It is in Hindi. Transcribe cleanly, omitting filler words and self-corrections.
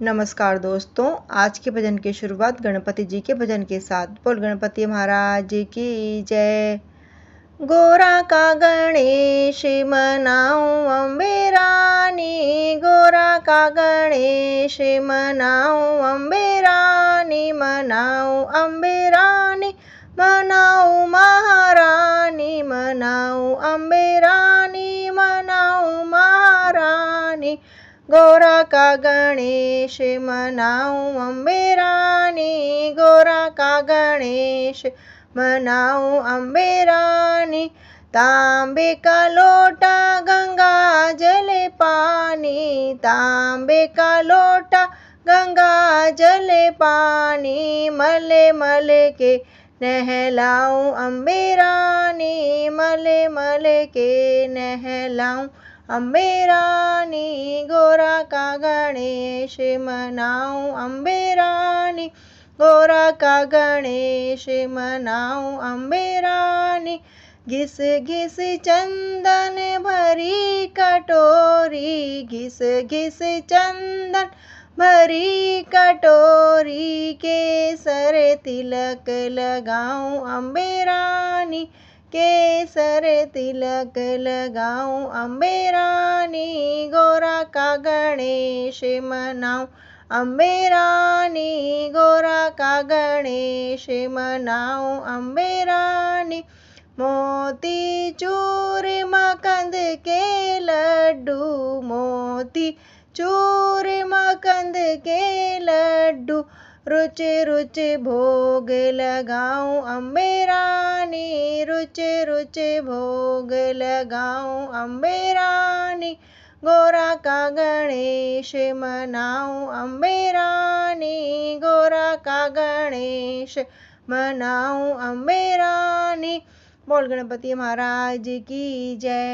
नमस्कार दोस्तों, आज के भजन की शुरुआत गणपति जी के भजन के साथ। बोल गणपति महाराज की जय। गोरा का गणेश मनाऊं अम्बे रानी, गोरा का गणेश मनाऊं अम्बे रानी, मनाऊं अम्बे रानी, मनाऊं महारानी, मनाऊं अम्बे रानी, मनाऊं महारानी। गोरा का गणेश मनाऊं अम्बे रानी, गोरा का गणेश मनाऊं अम्बे रानी। तांबे का लोटा गंगा जल पानी, तांबे का लोटा गंगा जल पानी, मले मले के नहलाऊं अम्बे रानी, मले मले के नहलाऊं अम्बे रानी। गोरा का गणेश मनाऊं अम्बे रानी, गोरा का गणेश मनाऊं अम्बे रानी। घिस घिस चंदन भरी कटोरी, घिस घिस चंदन भरी कटोरी, केसर तिलक लगाऊं अम्बे रानी, केसर तिलक लगाऊं अम्बे रानी। गोरा का गणेश मनाऊं अम्बे रानी, गोरा का गणेश मनाऊं अम्बे रानी। मोती चूर मकंद के लड्डू, मोती चूर मकंद के लड्डू, रुच रुच भोग लगाऊं अम्बे रानी, रुच रुच भोग लगाऊं अम्बे रानी। गोरा का गणेश मनाऊं अम्बे रानी, गोरा का गणेश मनाऊं अम्बे रानी। बोल गणपति महाराज की जय।